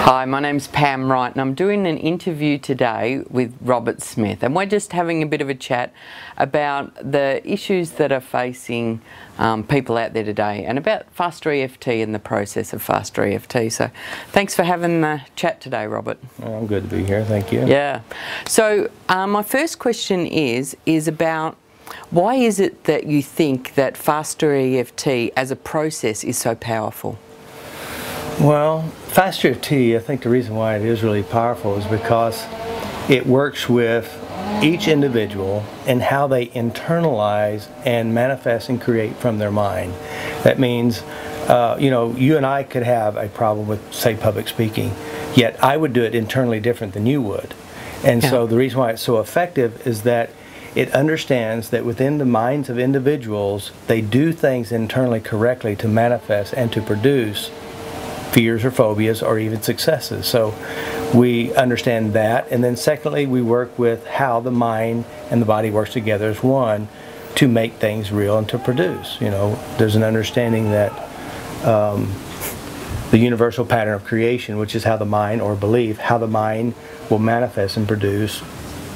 Hi, my name's Pam Wright and I'm doing an interview today with Robert Smith, and we're just having a bit of a chat about the issues that are facing people out there today and about FasterEFT and the process of FasterEFT. So thanks for having the chat today, Robert. Well, I'm good to be here, thank you. Yeah. So my first question is about why is it that you think that FasterEFT as a process is so powerful? Well, FasterEFT, I think the reason why it is really powerful is because it works with each individual and how they internalize and manifest and create from their mind. That means, you know, you and I could have a problem with, say, public speaking, yet I would do it internally different than you would. And so the reason why it's so effective is that it understands that within the minds of individuals, they do things internally correctly to manifest and to produce fears or phobias or even successes. So we understand that, and then secondly we work with how the mind and the body works together as one to make things real and to produce. You know, there's an understanding that the universal pattern of creation, which is how the mind, or belief, how the mind will manifest and produce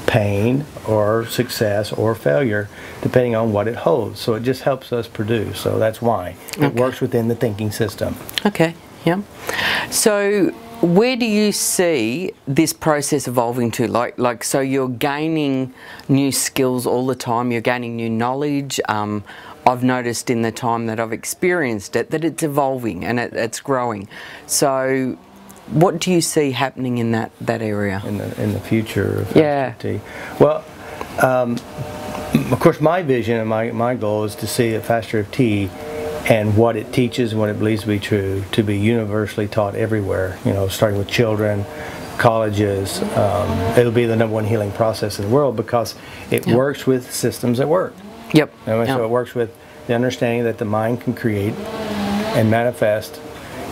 pain or success or failure depending on what it holds. So it just helps us produce. So that's why it works within the thinking system. Okay. Yeah. So where do you see this process evolving to? Like, so you're gaining new skills all the time, you're gaining new knowledge. I've noticed in the time that I've experienced it that it's evolving and it's growing. So what do you see happening in that area? In the future of FasterEFT? Well, of course my vision and my goal is to see that FasterEFT and what it teaches and what it believes to be true to be universally taught everywhere, you know, starting with children, colleges. It'll be the #1 healing process in the world because it works with systems that work. Yep. So it works with the understanding that the mind can create and manifest.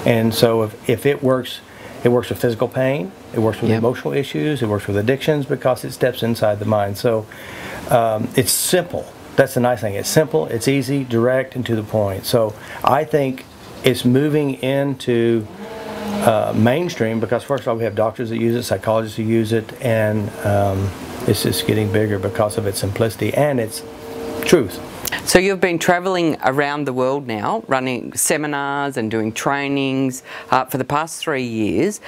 And so if it works with physical pain, it works with emotional issues, it works with addictions because it steps inside the mind. So it's simple. That's the nice thing. It's simple, it's easy, direct, and to the point. So I think it's moving into mainstream because first of all we have doctors that use it, psychologists who use it, and it's just getting bigger because of its simplicity and its truth. So you've been travelling around the world now, running seminars and doing trainings for the past 3 years.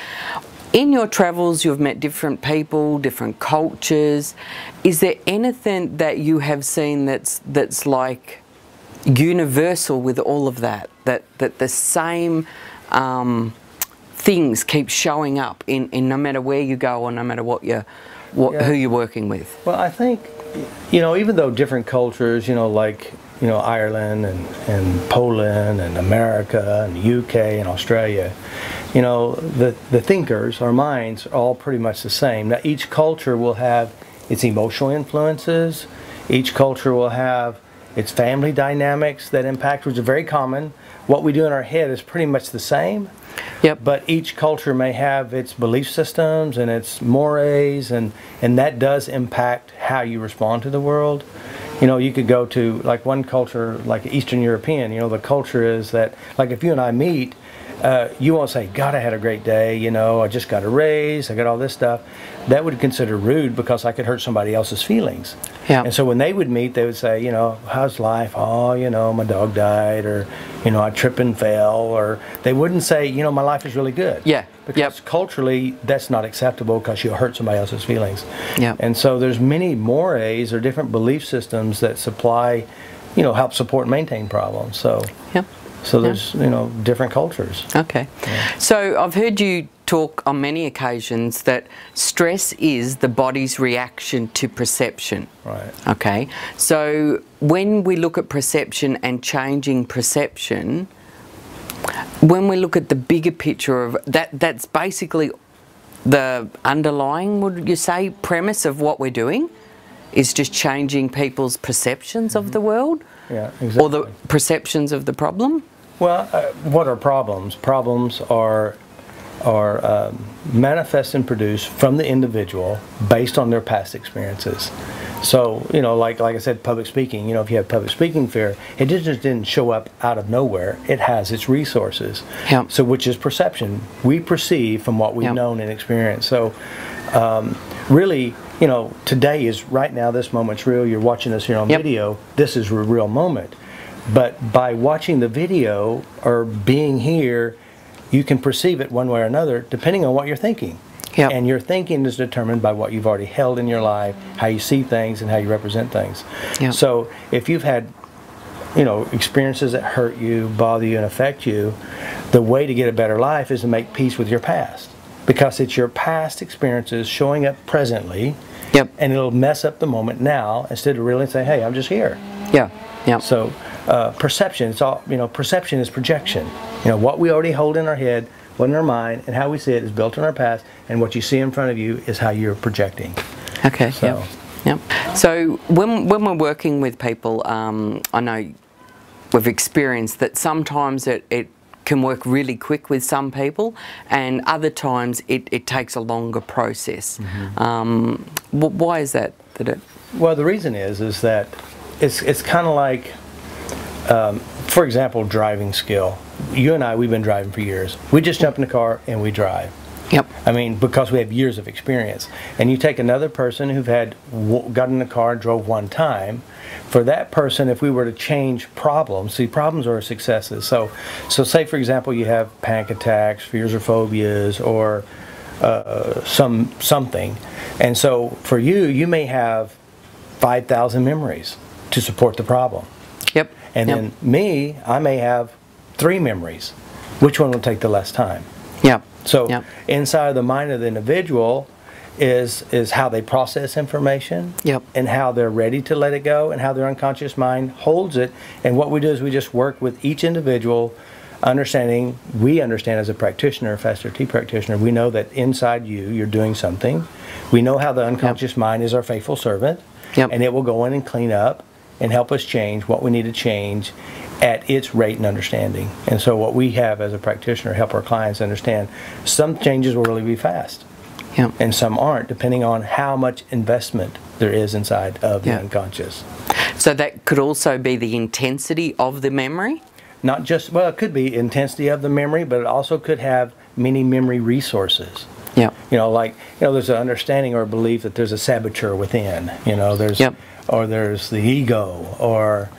In your travels, you've met different people, different cultures. Is there anything that you have seen that's like universal with all of that? That the same things keep showing up in no matter where you go or no matter who you're working with? Well, I think, you know, even though different cultures, you know, like, you know, Ireland and Poland and America and the UK and Australia, you know, the thinkers, our minds, are all pretty much the same. Now each culture will have its emotional influences, each culture will have its family dynamics that impact, which are very common. What we do in our head is pretty much the same. Yep. But each culture may have its belief systems and its mores, and that does impact how you respond to the world. You know, you could go to like one culture, like Eastern European, you know, the culture is that, like if you and I meet, you won't say, God, I had a great day, you know, I just got a raise, I got all this stuff. That would consider rude because I could hurt somebody else's feelings. Yeah. And so when they would meet, they would say, you know, how's life? Oh, you know, my dog died, or, you know, I tripped and fell, or they wouldn't say, you know, my life is really good. Yeah. Because culturally, that's not acceptable because you'll hurt somebody else's feelings. Yeah. And so there's many mores or different belief systems that supply, you know, help support and maintain problems. So. Yeah. So there's, you know, different cultures. Okay. Yeah. So I've heard you talk on many occasions that stress is the body's reaction to perception. Right. Okay. So when we look at perception and changing perception, when we look at the bigger picture of that, that's basically the underlying, would you say, premise of what we're doing is just changing people's perceptions of the world? Yeah, exactly. Or the perceptions of the problem? Well, what are problems? Problems are manifest and produced from the individual based on their past experiences. So, you know, like I said, public speaking, you know, if you have public speaking fear, it just didn't show up out of nowhere. It has its resources. Yep. So, which is perception. We perceive from what we've Yep. known and experienced. So, really, you know, today is right now, this moment's real. You're watching this here on Yep. video. This is a real moment. But by watching the video or being here, you can perceive it one way or another, depending on what you're thinking. Yep. And your thinking is determined by what you've already held in your life, how you see things, and how you represent things. Yep. So if you've had, you know, experiences that hurt you, bother you, and affect you, the way to get a better life is to make peace with your past. Because it's your past experiences showing up presently, Yep. and it'll mess up the moment now instead of really saying, hey, I'm just here. Yeah. Yeah. So perception, it's all, you know, perception is projection. You know, what we already hold in our head, what in our mind, and how we see it is built in our past, and what you see in front of you is how you're projecting. Okay. So, Yep. So when we're working with people, I know we've experienced that sometimes it can work really quick with some people, and other times it takes a longer process. Why is that? well, the reason is that it's kind of like, for example, driving skill. You and I, we've been driving for years. We just jump in the car and we drive. Yep. I mean, because we have years of experience. And you take another person who've got in the car and drove one time. For that person, if we were to change problems, see, problems are successes. So say, for example, you have panic attacks, fears or phobias, or something. And so for you, you may have 5,000 memories to support the problem. Yep. And then me, I may have 3 memories. Which one will take the less time? Yep. So Yep. inside of the mind of the individual is how they process information, Yep. and how they're ready to let it go, and how their unconscious mind holds it. And what we do is we just work with each individual, understanding, we understand as a practitioner, a FasterEFT practitioner, we know that inside you're doing something. We know how the unconscious mind is our faithful servant, and it will go in and clean up and help us change what we need to change at its rate and understanding. And so what we have as a practitioner help our clients understand some changes will really be fast, and some aren't, depending on how much investment there is inside of the unconscious. So that could also be the intensity of the memory? Not just, well, it could be intensity of the memory, but it also could have many memory resources. Yeah. You know, like, you know, there's an understanding or a belief that there's a saboteur within. You know, there's, or there's the ego, or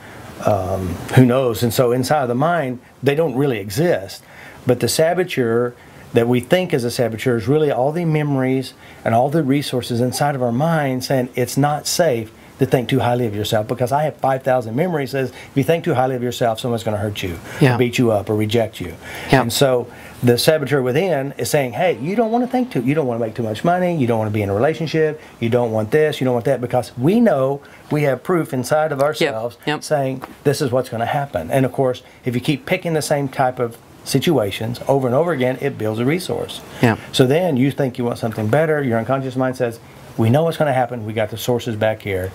who knows. And so inside of the mind, they don't really exist. But the saboteur that we think is a saboteur is really all the memories and all the resources inside of our mind saying it's not safe to think too highly of yourself, because I have 5,000 memories says if you think too highly of yourself, someone's going to hurt you, or beat you up, or reject you. And so the saboteur within is saying, hey, you don't want to think you don't want to make too much money, you don't want to be in a relationship, you don't want this, you don't want that, because we know we have proof inside of ourselves saying this is what's going to happen. And of course, if you keep picking the same type of situations over and over again, it builds a resource. So then you think you want something better, your unconscious mind says, we know what's going to happen, we got the sources back here,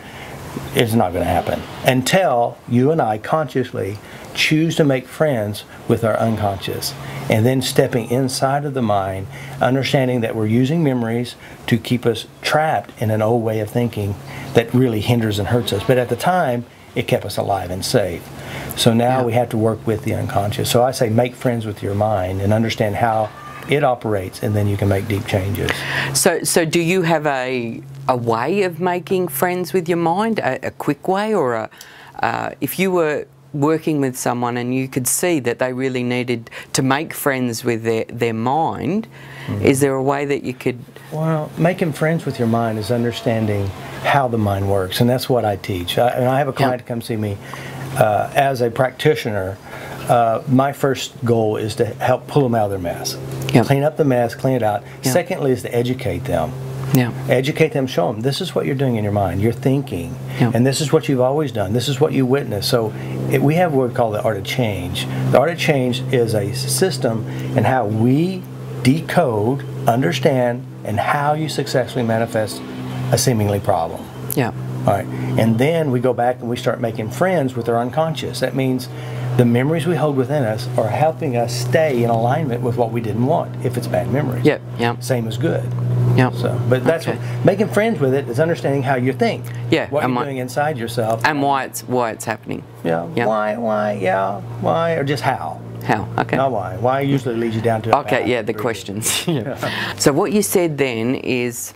it's not going to happen. Until you and I consciously choose to make friends with our unconscious, and then stepping inside of the mind, understanding that we're using memories to keep us trapped in an old way of thinking that really hinders and hurts us. But at the time, it kept us alive and safe. So now we have to work with the unconscious. So I say make friends with your mind and understand how it operates, and then you can make deep changes. So do you have a way of making friends with your mind, a quick way, or if you were working with someone and you could see that they really needed to make friends with their mind, is there a way that you could? Well, making friends with your mind is understanding how the mind works, and that's what I teach. And I have a client come see me as a practitioner. My first goal is to help pull them out of their mess. Clean up the mess, clean it out. Secondly is to educate them. Educate them, show them this is what you're doing in your mind, you're thinking, and this is what you've always done, this is what you witness. So we have what we call the art of change. The art of change is a system in how we decode, understand, and how you successfully manifest a seemingly problem. All right, and then we go back and we start making friends with our unconscious. That means the memories we hold within us are helping us stay in alignment with what we didn't want, if it's bad memories. Same as good. Yep. So, but that's what, making friends with it is understanding how you think. Yeah. What you're doing inside yourself. And why it's happening. Yeah. Yep. Why, or just how. How? Okay. Not why. Why usually leads you down to a path. Yeah, the questions. Yeah. So what you said then is,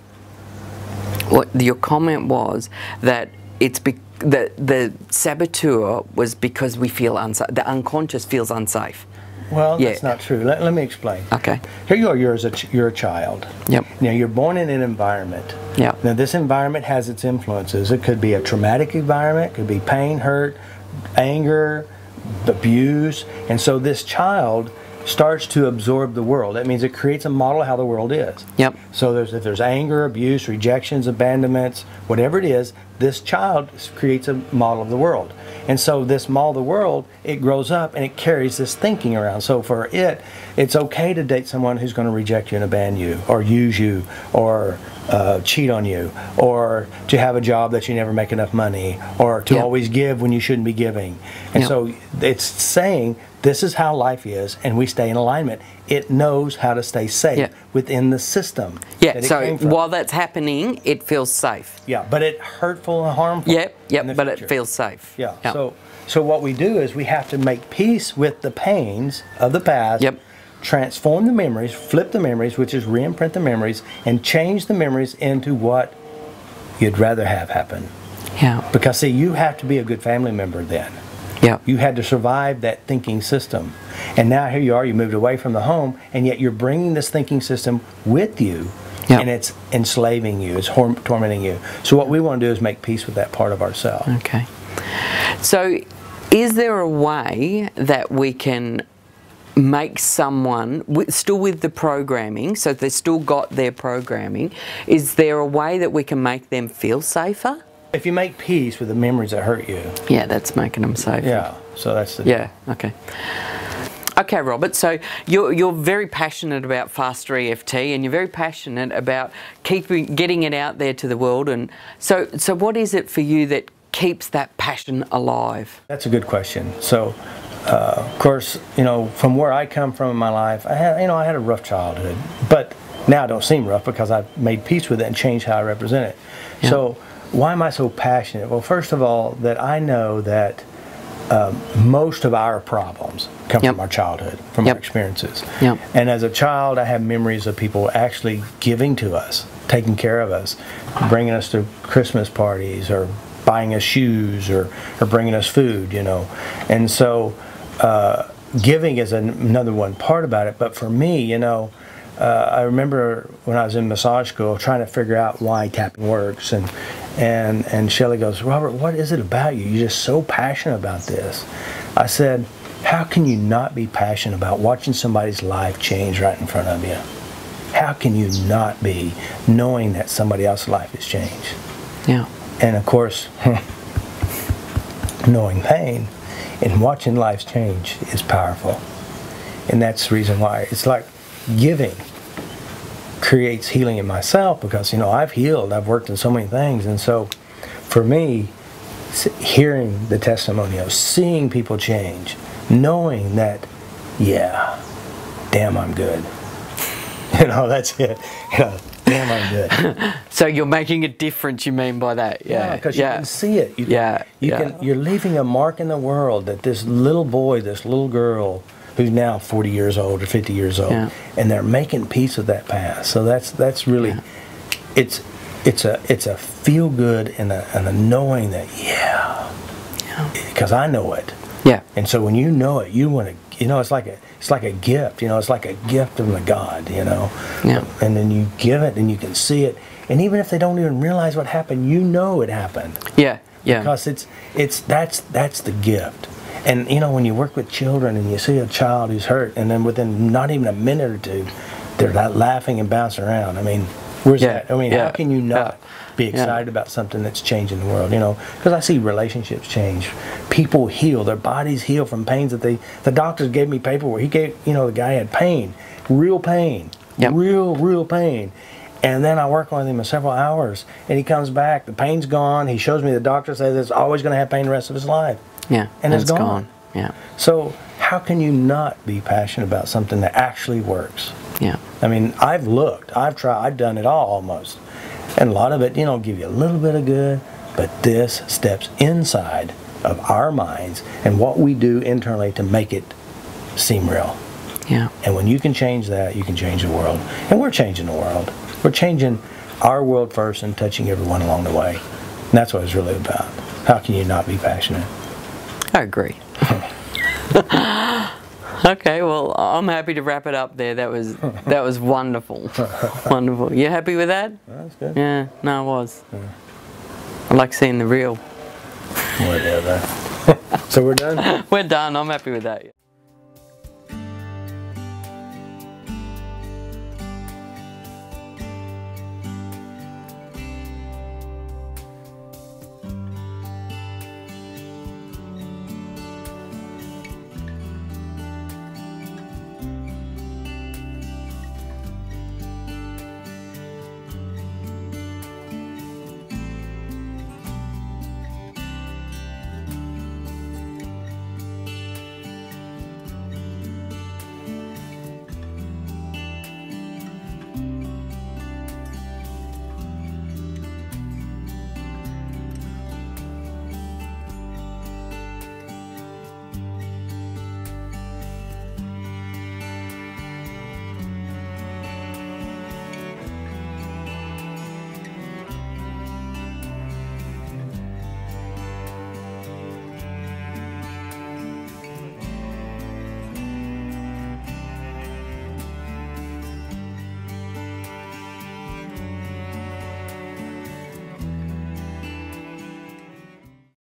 what your comment was that it's the saboteur was because we feel unsafe. The unconscious feels unsafe. Well, that's not true. Let me explain. Okay. Here you are. You're a child. Yep. Now you're born in an environment. Yep. Now this environment has its influences. It could be a traumatic environment. It could be pain, hurt, anger, abuse, and so this child starts to absorb the world. That means it creates a model of how the world is. Yep. So if there's anger, abuse, rejections, abandonments, whatever it is, this child creates a model of the world. And so this model of the world, it grows up and it carries this thinking around. So for it, it's okay to date someone who's going to reject you and abandon you, or use you, or cheat on you, or to have a job that you never make enough money, or to always give when you shouldn't be giving. And so it's saying this is how life is, and we stay in alignment. It knows how to stay safe within the system. Yeah, so while that's happening, it feels safe. Yeah, but it's hurtful and harmful. Yep, but it feels safe. Yeah, so what we do is we have to make peace with the pains of the past. Yep. Transform the memories, flip the memories, which is re-imprint the memories, and change the memories into what you'd rather have happen. Yeah. Because see, you have to be a good family member then. Yeah. You had to survive that thinking system. And now here you are, you moved away from the home, and yet you're bringing this thinking system with you, and it's enslaving you, it's tormenting you. So what we want to do is make peace with that part of ourselves. Okay. So is there a way that we can make someone, still with the programming, so they've still got their programming, is there a way that we can make them feel safer? If you make peace with the memories that hurt you. Yeah, that's making them safer. Yeah, so that's the... Yeah, okay. Okay, Robert, so you're very passionate about FasterEFT, and you're very passionate about getting it out there to the world, and so what is it for you that keeps that passion alive? That's a good question. So, of course, you know, from where I come from in my life, I had a rough childhood, but now it don't seem rough because I've made peace with it and changed how I represent it. Yeah. So, why am I so passionate? Well, first of all, that I know that most of our problems come from our childhood, from our experiences. And as a child, I have memories of people actually giving to us, taking care of us, bringing us to Christmas parties, or buying us shoes, or bringing us food, you know. And so giving is another one part about it. But for me, you know, I remember when I was in massage school trying to figure out why tapping works, and Shelley goes, "Robert, what is it about you? You're just so passionate about this." I said, "How can you not be passionate about watching somebody's life change right in front of you? How can you not be, knowing that somebody else's life has changed?" Yeah. And of course, knowing pain and watching lives change is powerful. And that's the reason why it's like giving creates healing in myself, because, you know, I've healed, I've worked in so many things, and so for me, hearing the testimonials, seeing people change, knowing that, yeah, damn, I'm good. You know, that's it. You know, damn, I'm good. So you're making a difference, you mean by that? Yeah, because you can see it. You're leaving a mark in the world that this little boy, this little girl, who's now 40 years old or 50 years old, and they're making peace with that past. So that's really, it's a feel good and a knowing that because I know it. Yeah. And so when you know it, you want to, you know, it's like a gift. You know, it's like a gift from the God. You know. Yeah. And then you give it, and you can see it, and even if they don't even realize what happened, you know it happened. Yeah. Yeah. Because that's the gift. And, you know, when you work with children and you see a child who's hurt, and then within not even a minute or two, they're laughing and bouncing around. I mean, where's that? I mean, how can you not be excited about something that's changing the world, you know? Because I see relationships change. People heal. Their bodies heal from pains that the doctors gave me paperwork. He gave, you know, the guy had pain, real pain, real pain. And then I work with him for several hours, and he comes back, the pain's gone. He shows me the doctor says it's always going to have pain the rest of his life. Yeah, and it's gone. Yeah. So how can you not be passionate about something that actually works? Yeah. I mean, I've looked, I've tried, I've done it all almost. And a lot of it, you know, give you a little bit of good, but this steps inside of our minds and what we do internally to make it seem real. Yeah. And when you can change that, you can change the world. And we're changing the world. We're changing our world first and touching everyone along the way. And that's what it's really about. How can you not be passionate? I agree. Okay, well, I'm happy to wrap it up there. That was wonderful. Wonderful. You happy with that? That's good. Yeah, no, I was. Yeah. I like seeing the real. Whatever. So we're done? We're done. I'm happy with that.